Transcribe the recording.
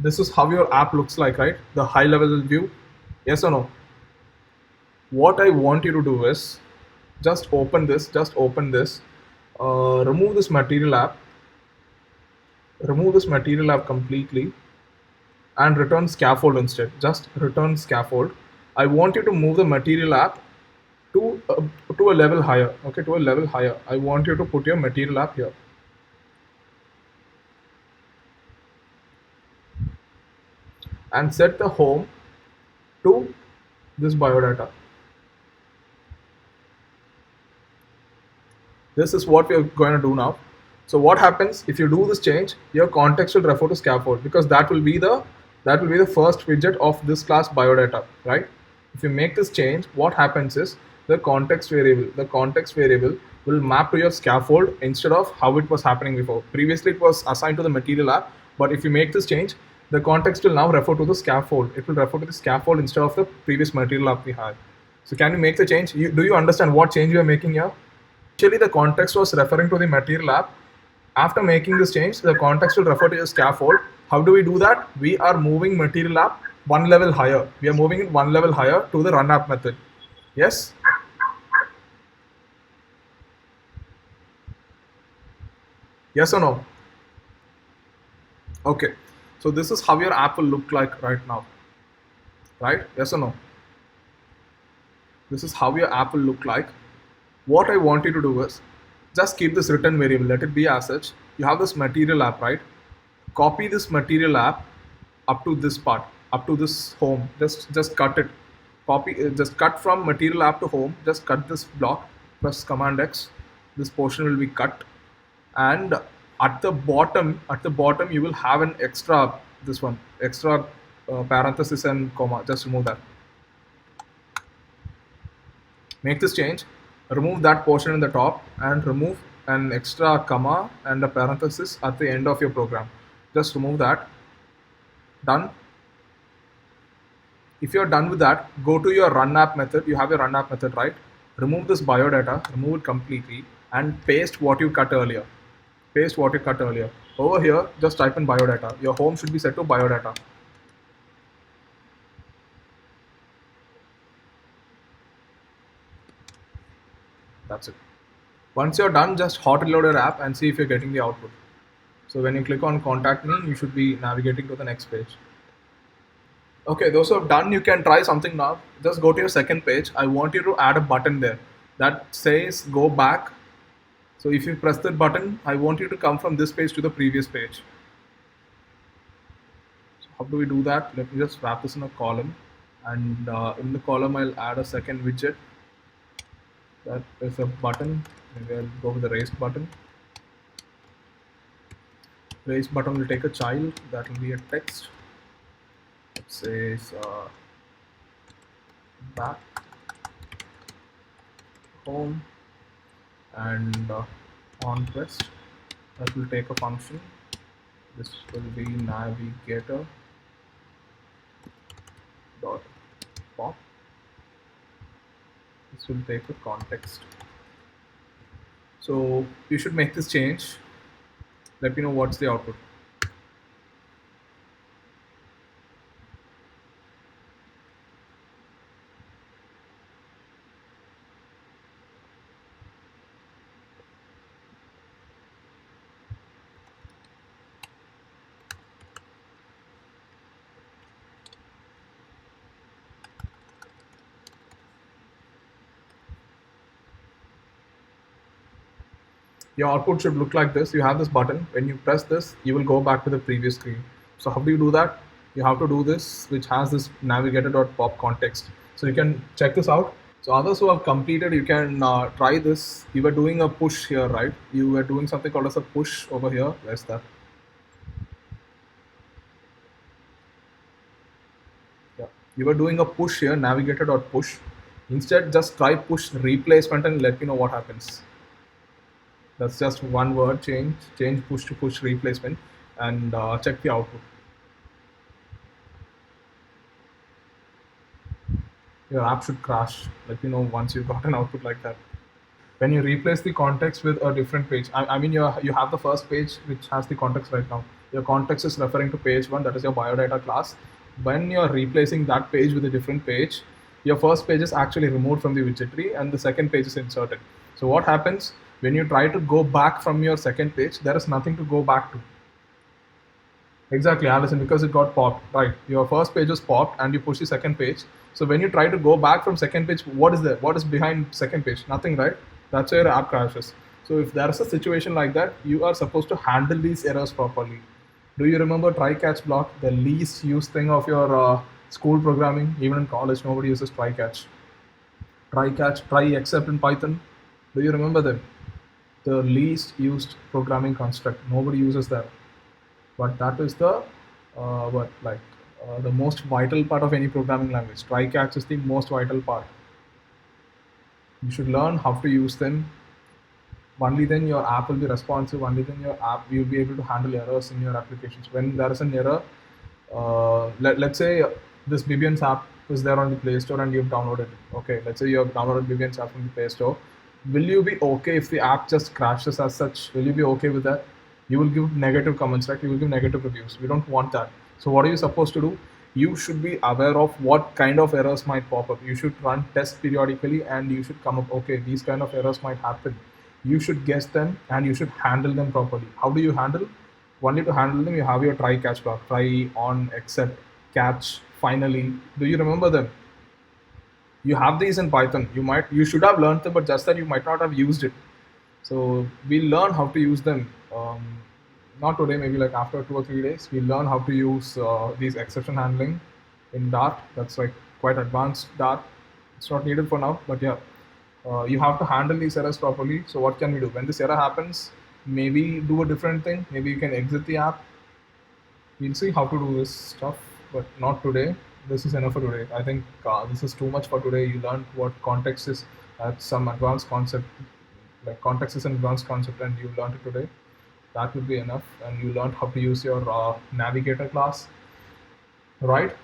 This is how your app looks like, right? The high level view. Yes or no? What I want you to do is just open this, remove this material app, completely, and return scaffold instead. Just return scaffold. I want you to move the material app to to a level higher. Okay, to a level higher. I want you to put your material app here and set the home to this biodata. This is what we are going to do now. So what happens if you do this change? Your context will refer to scaffold because that will be the first widget of this class biodata, right? If you make this change, what happens is the context variable will map to your scaffold instead of how it was happening before. Previously it was assigned to the material app, but if you make this change, the context will now refer to the scaffold. It will refer to the scaffold instead of the previous material app we had. So can you make the change? Do you understand what change you are making here? Initially, the context was referring to the material app. After making this change, the context will refer to the scaffold. How do we do that? We are moving material app one level higher. We are moving it one level higher to the run app method. Yes? Yes or no? Okay. So this is how your app will look like right now. Right? Yes or no? This is how your app will look like. What I want you to do is just keep this return variable, let it be as such. You have this material app, right? Copy this material app up to this part, up to this home. Just cut it. Just cut from material app to home. Just cut this block. Press Command X. This portion will be cut, and at the bottom, you will have an extra this one extra parenthesis and comma. Just remove that. Make this change, remove that portion in the top and remove an extra comma and a parenthesis at the end of your program. Just remove that. Done. If you're done with that, go to your run app method. You have your run app method, right? Remove this biodata, remove it completely, and paste what you cut earlier. Over here, just type in biodata. Your home should be set to biodata. That's it. Once you're done, just hot reload your app and see if you're getting the output. So when you click on contact me, you should be navigating to the next page. Okay, those who have done, you can try something now. Just go to your second page. I want you to add a button there that says go back. So if you press that button, I want you to come from this page to the previous page. So how do we do that? Let me just wrap this in a column. And in the column, I'll add a second widget. That is a button. Maybe I'll go with the raised button. Raised button will take a child. That will be a text. It says back home and on quest. That will take a function. This will be navigator dot pop. This will take a context. So you should make this change. Let me know what's the output. Your output should look like this. You have this button. When you press this, you will go back to the previous screen. So how do you do that? You have to do this, which has this navigator.pop context. So you can check this out. So others who have completed, you can try this. You were doing a push here, right? You were doing something called as a push over here. Where's that? Yeah. You were doing a push here, navigator.push. Instead, just try push replacement and let me know what happens. That's just one word change push to push replacement, and check the output. Your app should crash. Let me know once you got an output like that. When you replace the context with a different page, I mean you have the first page which has the context right now. Your context is referring to page 1, that is your biodata class. When you're replacing that page with a different page, your first page is actually removed from the widget tree and the second page is inserted. So what happens when you try to go back from your second page, there is nothing to go back to. Exactly, Allison, because it got popped, right? Your first page was popped and you push the second page. So when you try to go back from second page, what is there? What is behind second page? Nothing, right? That's where your app crashes. So if there is a situation like that, you are supposed to handle these errors properly. Do you remember try catch block, the least used thing of your school programming? Even in college, nobody uses try catch. Try catch, try except in Python. Do you remember them? The least used programming construct. Nobody uses that, but that is the the most vital part of any programming language. Try catch is the most vital part. You should learn how to use them. Only then your app will be responsive. Only then your app you'll be able to handle errors in your applications. When there is an error, let's say this Bibians app is there on the Play Store and you've downloaded it. Okay, let's say you have downloaded Bibians app from the Play Store. Will you be okay if the app just crashes as such? Will you be okay with that? You will give negative comments, right? You will give negative reviews. We don't want that. So what are you supposed to do? You should be aware of what kind of errors might pop up. You should run tests periodically and you should come up, okay, these kind of errors might happen. You should guess them and you should handle them properly. How do you handle? Only to handle them, you have your try catch block, try, on, except, catch, finally. Do you remember them? You have these in Python. You should have learned them, but just that you might not have used it. So we learn how to use them. Not today, maybe like after 2 or 3 days, we learn how to use these exception handling in Dart. That's like quite advanced Dart. It's not needed for now, but yeah, you have to handle these errors properly. So what can we do when this error happens? Maybe do a different thing. Maybe you can exit the app. We'll see how to do this stuff, but not today. This is enough for today. I think this is too much for today. You learned what context is. That's some advanced concept, like context is an advanced concept, and you learned it today. That would be enough. And you learned how to use your navigator class, right?